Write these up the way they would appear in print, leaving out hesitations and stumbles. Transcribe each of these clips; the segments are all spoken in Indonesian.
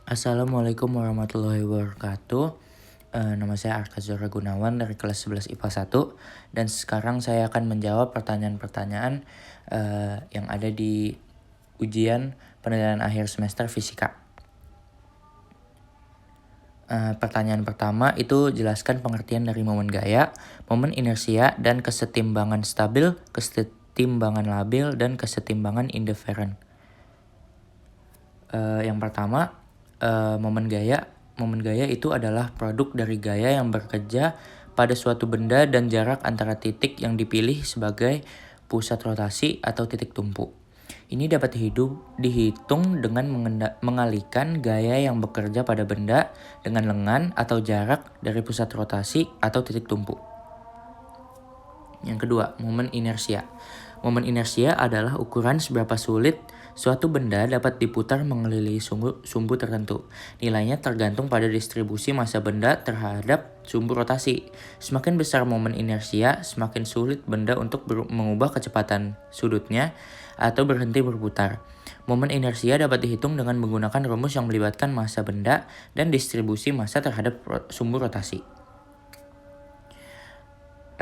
Assalamualaikum warahmatullahi wabarakatuh. Nama saya Arka Zora Gunawan dari kelas 11 IPA 1. Dan sekarang saya akan menjawab pertanyaan-pertanyaan yang ada di ujian penilaian akhir semester fisika. Pertanyaan pertama itu jelaskan pengertian dari momen gaya, momen inersia, dan kesetimbangan stabil, kesetimbangan labil, dan kesetimbangan indiferen. Yang pertama, momen gaya. Momen gaya itu adalah produk dari gaya yang bekerja pada suatu benda dan jarak antara titik yang dipilih sebagai pusat rotasi atau titik tumpu. Ini dapat dihitung dengan mengalihkan gaya yang bekerja pada benda dengan lengan atau jarak dari pusat rotasi atau titik tumpu. Yang kedua, momen inersia. Momen inersia adalah ukuran seberapa sulit suatu benda dapat diputar mengelilingi sumbu tertentu. Nilainya tergantung pada distribusi massa benda terhadap sumbu rotasi. Semakin besar momen inersia, semakin sulit benda untuk mengubah kecepatan sudutnya atau berhenti berputar. Momen inersia dapat dihitung dengan menggunakan rumus yang melibatkan massa benda dan distribusi massa terhadap sumbu rotasi.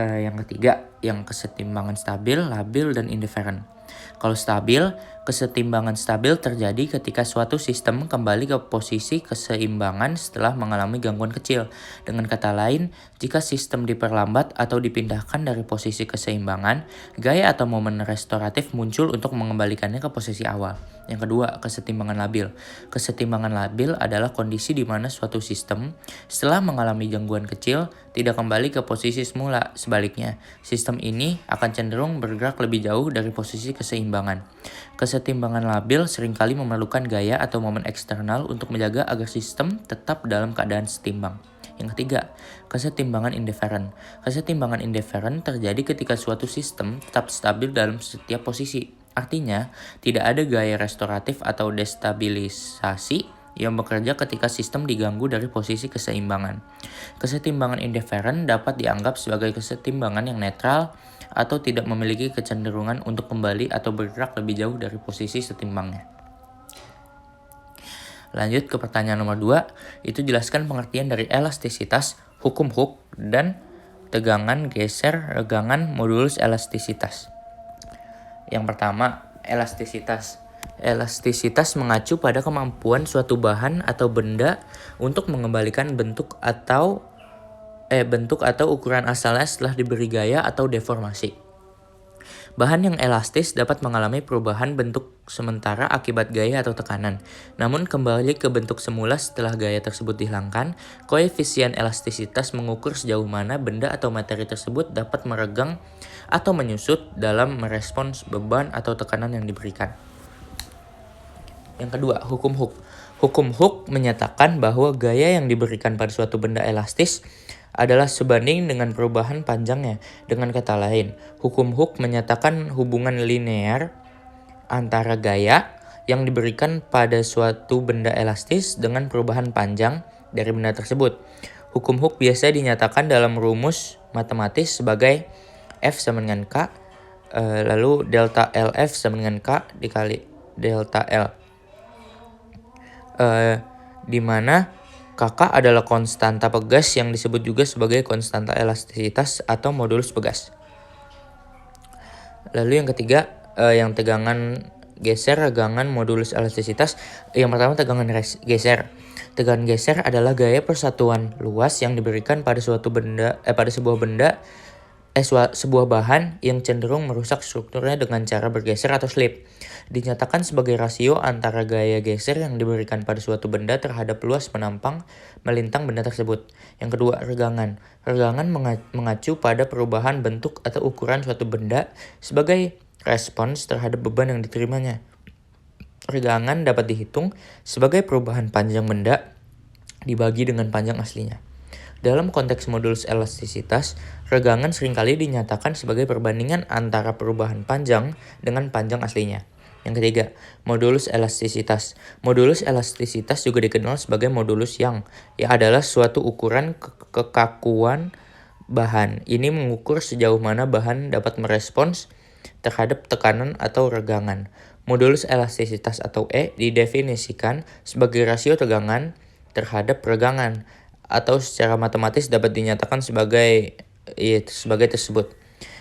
Yang ketiga, yang kesetimbangan stabil, labil, dan indiferen. Kalau stabil, kesetimbangan stabil terjadi ketika suatu sistem kembali ke posisi keseimbangan setelah mengalami gangguan kecil. Dengan kata lain, jika sistem diperlambat atau dipindahkan dari posisi keseimbangan, gaya atau momen restoratif muncul untuk mengembalikannya ke posisi awal. Yang kedua, kesetimbangan labil. Kesetimbangan labil adalah kondisi di mana suatu sistem setelah mengalami gangguan kecil tidak kembali ke posisi semula. Sebaliknya, sistem ini akan cenderung bergerak lebih jauh dari posisi keseimbangan. Kesetimbangan labil seringkali memerlukan gaya atau momen eksternal untuk menjaga agar sistem tetap dalam keadaan setimbang. Yang ketiga, kesetimbangan indiferen. Kesetimbangan indiferen terjadi ketika suatu sistem tetap stabil dalam setiap posisi. Artinya, tidak ada gaya restoratif atau destabilisasi yang bekerja ketika sistem diganggu dari posisi keseimbangan. Kesetimbangan indiferen dapat dianggap sebagai kesetimbangan yang netral atau tidak memiliki kecenderungan untuk kembali atau bergerak lebih jauh dari posisi setimbangnya. Lanjut ke pertanyaan nomor 2, itu jelaskan pengertian dari elastisitas, hukum Hooke, dan tegangan geser regangan modulus elastisitas. Yang pertama, elastisitas. Elastisitas mengacu pada kemampuan suatu bahan atau benda untuk mengembalikan bentuk atau ukuran asalnya setelah diberi gaya atau deformasi. Bahan yang elastis dapat mengalami perubahan bentuk sementara akibat gaya atau tekanan. Namun kembali ke bentuk semula setelah gaya tersebut dihilangkan. Koefisien elastisitas mengukur sejauh mana benda atau materi tersebut dapat meregang atau menyusut dalam merespons beban atau tekanan yang diberikan. Yang kedua, hukum Hooke. Hukum Hooke menyatakan bahwa gaya yang diberikan pada suatu benda elastis adalah sebanding dengan perubahan panjangnya. Dengan kata lain, hukum Hooke menyatakan hubungan linear antara gaya yang diberikan pada suatu benda elastis dengan perubahan panjang dari benda tersebut. Hukum Hooke biasa dinyatakan dalam rumus matematis sebagai F sama dengan K, lalu delta LF sama dengan K dikali delta L. Di mana Kakak adalah konstanta pegas yang disebut juga sebagai konstanta elastisitas atau modulus pegas. Lalu yang ketiga, yang tegangan geser regangan modulus elastisitas. Yang pertama, tegangan geser. Tegangan geser adalah gaya persatuan luas yang diberikan pada sebuah bahan yang cenderung merusak strukturnya dengan cara bergeser atau slip. Dinyatakan sebagai rasio antara gaya geser yang diberikan pada suatu benda terhadap luas melintang benda tersebut. Yang kedua, regangan. Regangan mengacu pada perubahan bentuk atau ukuran suatu benda sebagai respons terhadap beban yang diterimanya. Regangan dapat dihitung sebagai perubahan panjang benda dibagi dengan panjang aslinya. Dalam konteks modulus elastisitas, regangan seringkali dinyatakan sebagai perbandingan antara perubahan panjang dengan panjang aslinya. Yang ketiga, modulus elastisitas. Modulus elastisitas juga dikenal sebagai modulus Young, yang adalah suatu ukuran kekakuan bahan. Ini mengukur sejauh mana bahan dapat merespons terhadap tekanan atau regangan. Modulus elastisitas atau E didefinisikan sebagai rasio tegangan terhadap peregangan atau secara matematis dapat dinyatakan sebagai tersebut.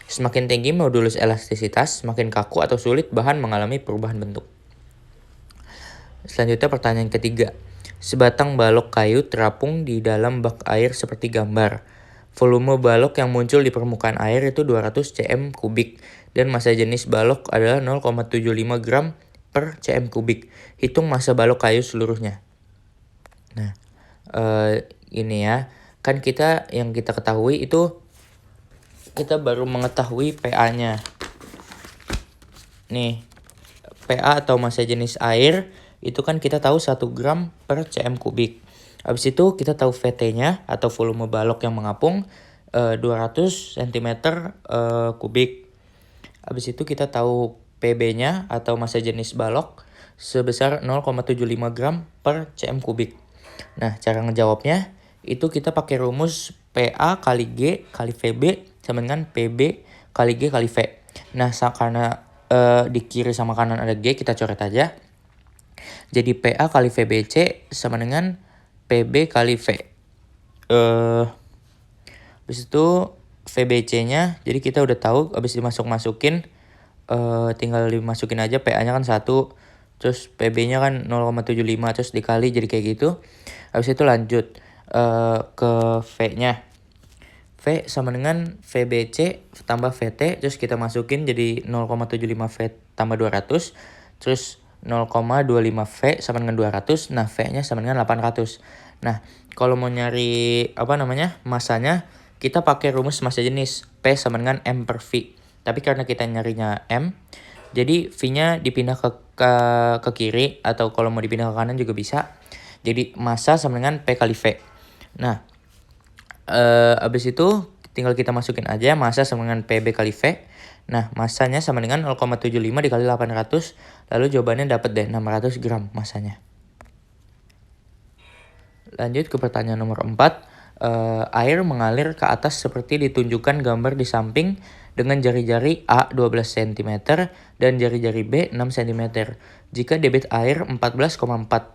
Semakin tinggi modulus elastisitas, semakin kaku atau sulit bahan mengalami perubahan bentuk. Selanjutnya pertanyaan ketiga. Sebatang balok kayu terapung di dalam bak air seperti gambar. Volume balok yang muncul di permukaan air itu 200 cm kubik dan massa jenis balok adalah 0,75 gram per cm kubik. Hitung massa balok kayu seluruhnya. Nah, ini ya. Kan yang kita ketahui itu kita baru mengetahui PA-nya. Nih, PA atau massa jenis air itu kan kita tahu 1 gram per cm kubik. Habis itu kita tahu VT-nya atau volume balok yang mengapung 200 cm kubik. Habis itu kita tahu PB-nya atau massa jenis balok sebesar 0,75 gram per cm kubik. Nah, cara ngejawabnya itu kita pakai rumus PA kali G kali VB sama dengan PB kali G kali V. Nah, karena di kiri sama kanan ada G, kita coret aja. Jadi PA kali VBC sama dengan PB kali V. Habis itu VBC-nya, jadi kita udah tahu habis dimasukin tinggal dimasukin aja. PA-nya kan 1, terus PB-nya kan 0,75, terus dikali jadi kayak gitu. Habis itu lanjut ke V-nya. V sama dengan VBC tambah VT, terus kita masukin jadi 0,75 V tambah 200, terus 0,25 V sama dengan 200, nah V-nya sama dengan 800. Nah, kalau mau nyari masanya, kita pakai rumus massa jenis P sama dengan M per V. Tapi karena kita nyarinya M, jadi V-nya dipindah ke kiri, atau kalau mau dipindah ke kanan juga bisa. Jadi massa sama dengan P kali V. Nah, habis itu tinggal kita masukin aja massa sama dengan PB kali V. Nah, massanya sama dengan 0,75 dikali 800. Lalu jawabannya dapat deh 600 gram massanya. Lanjut ke pertanyaan nomor 4. Air mengalir ke atas seperti ditunjukkan gambar di samping dengan jari-jari A 12 cm dan jari-jari B 6 cm. Jika debit air 14,4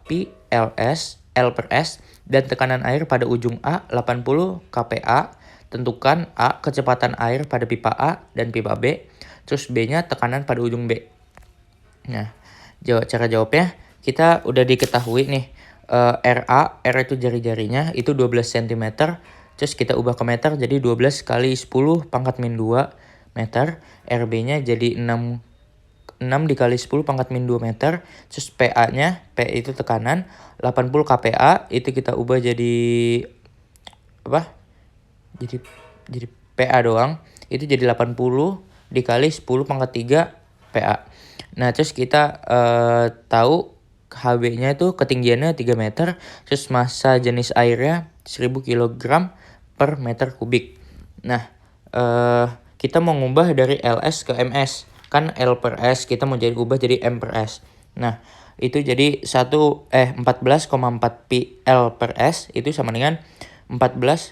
pi L per S dan tekanan air pada ujung A 80 kPa, tentukan A kecepatan air pada pipa A dan pipa B, terus B-nya tekanan pada ujung B. Nah, cara jawabnya kita udah diketahui nih. R itu jari-jarinya itu 12 cm, terus kita ubah ke meter jadi 12 kali 10 pangkat min 2 meter. RB-nya jadi 6 dikali 10 pangkat min 2 meter. Terus PA-nya, P itu tekanan, 80 kPa itu kita ubah jadi jadi PA doang. Itu jadi 80 dikali 10 pangkat 3 PA. Nah, terus kita tahu HB-nya itu ketinggiannya 3 meter, terus massa jenis airnya 1000 kg per meter kubik. Nah, kita mau ngubah dari LS ke MS. Kan L per S kita mau ubah jadi M per S. Nah, itu jadi 14,4 pi L per S itu sama dengan 14,4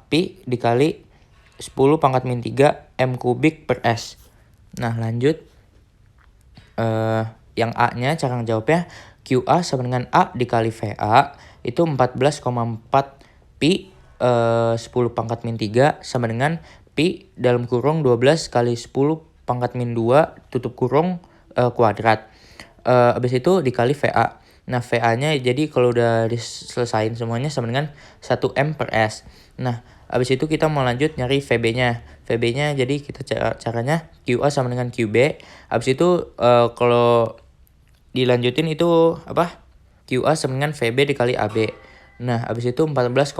pi dikali 10 pangkat min 3 M kubik per S. Nah, lanjut. Yang A-nya cara jawabnya QA sama dengan A dikali VA itu 14,4 pi 10 pangkat min 3 sama dengan pi dalam kurung 12 kali 10 pangkat min 2 tutup kurung kuadrat. Habis itu dikali VA. Nah, VA-nya jadi kalau udah diselesain semuanya sama dengan 1M per S. Nah, habis itu kita mau lanjut nyari VB-nya. VB-nya jadi kita caranya QA sama dengan QB. Habis itu kalau dilanjutin itu QA sama dengan VB dikali AB. Nah, habis itu 14,4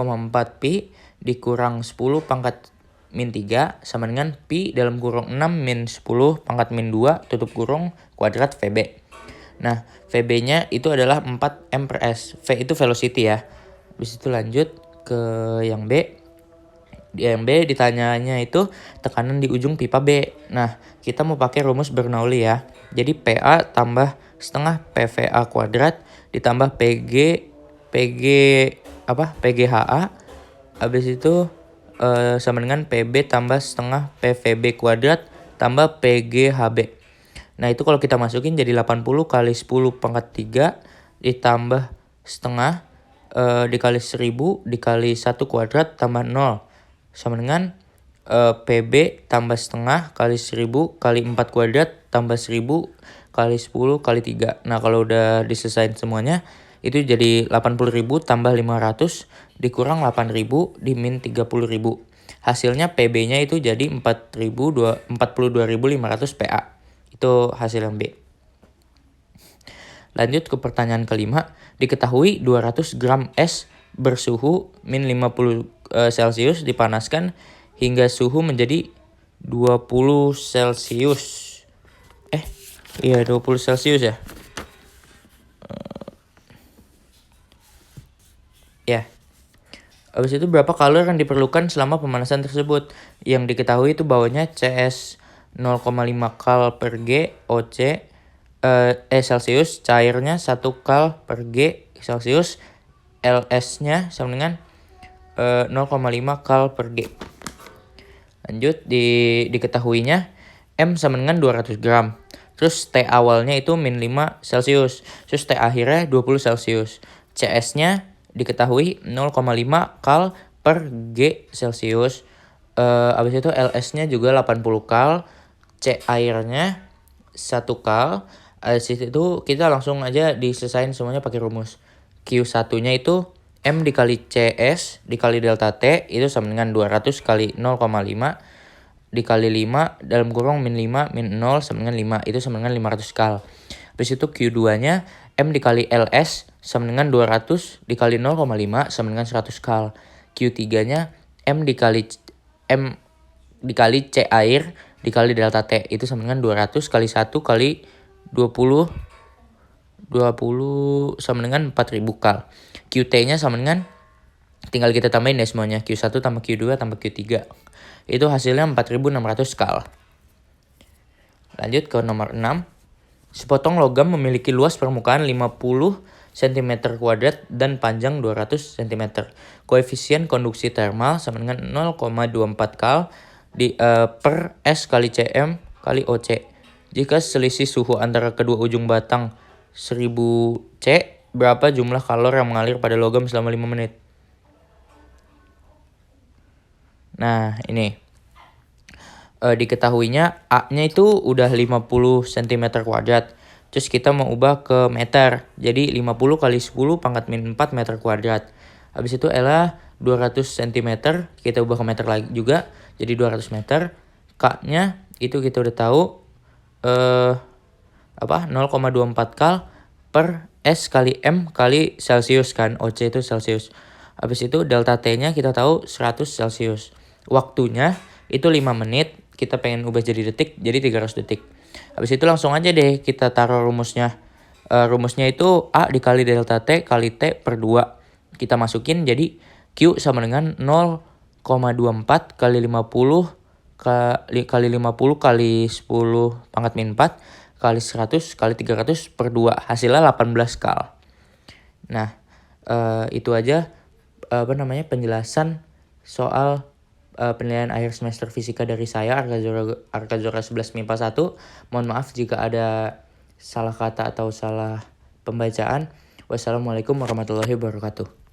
pi dikurang 10 pangkat min 3 sama dengan pi dalam kurung 6 min 10 pangkat min 2 tutup kurung kuadrat VB. Nah, VB-nya itu adalah 4 M per S. V itu velocity ya. Habis itu lanjut ke yang B. Di yang B ditanyanya itu tekanan di ujung pipa B. Nah, kita mau pakai rumus Bernoulli ya. Jadi PA tambah setengah PVA kuadrat ditambah PGHA. Habis itu sama dengan PB tambah setengah PVB kuadrat tambah PGHB. Nah itu kalau kita masukin jadi 80 kali 10 pangkat 3 ditambah setengah dikali 1000 dikali 1 kuadrat tambah 0 sama dengan PB tambah setengah kali 1000 kali 4 kuadrat tambah 1000 kali 10 kali 3. Nah kalau udah diselesain semuanya itu jadi 80.000 tambah 500 dikurang 8.000 dimin 30.000. Hasilnya PB-nya itu jadi 42.500 PA. Itu hasil yang B. Lanjut ke pertanyaan kelima. Diketahui 200 gram es bersuhu min 50 Celcius dipanaskan hingga suhu menjadi 20 Celcius. Iya 20 Celcius ya. Ya. Habis itu berapa kalori yang diperlukan selama pemanasan tersebut? Yang diketahui itu bawahnya CS 0,5 kal per G OC Celcius, cairnya 1 kal per G Celcius, LS-nya sama dengan 0,5 kal per G. Lanjut diketahuinya M sama dengan 200 gram. Terus T awalnya itu min 5 Celcius. Terus T akhirnya 20 Celcius. CS-nya diketahui 0,5 kal per G Celcius. Abis itu LS-nya juga 80 kal. C airnya 1 kal. Situ kita langsung aja diselesain semuanya pakai rumus. Q1-nya itu M dikali CS dikali delta T itu sama dengan 200 kali 0,5 dikali 5 dalam kurung min 5 min 0 sama dengan 5 itu sama dengan 500 kal. Habis itu Q2-nya M dikali LS sama dengan 200 dikali 0,5 sama dengan 100 kal. Q3-nya M dikali C air dikali delta T itu sama dengan 200 kali 1 kali 20 sama dengan 4000 kal. QT-nya sama dengan tinggal kita tambahin deh semuanya. Q1 tambah Q2 tambah Q3. Itu hasilnya 4600 kal. Lanjut ke nomor 6. Sepotong logam memiliki luas permukaan 50 cm kuadrat dan panjang 200 cm. Koefisien konduksi termal sama dengan 0,24 kal per S kali Cm kali OC. Jika selisih suhu antara kedua ujung batang 1000 C, berapa jumlah kalor yang mengalir pada logam selama 5 menit? Nah, ini. Diketahuinya A-nya itu udah 50 cm kuadrat. Terus kita mau ubah ke meter. Jadi 50 kali 10 pangkat min 4 meter kuadrat. Habis itu L 200 cm. Kita ubah ke meter lagi juga. Jadi 200 meter. K-nya itu kita udah tahu 0,24 kal per S kali M kali Celcius kan. OC itu Celcius. Habis itu delta T-nya kita tahu 100 Celcius. Waktunya itu 5 menit. Kita pengen ubah jadi detik, jadi 300 detik. Habis itu langsung aja deh kita taruh rumusnya. Rumusnya itu A dikali delta T kali T per 2. Kita masukin jadi Q sama dengan 0,24 kali 50 kali 50 kali 10 pangkat min 4 kali 100 kali 300 per 2. Hasilnya 18 kal. Nah, itu aja penjelasan soal penilaian akhir semester fisika dari saya, Arkazora 11 MIPA 1. Mohon maaf jika ada salah kata atau salah pembacaan. Wassalamualaikum warahmatullahi wabarakatuh.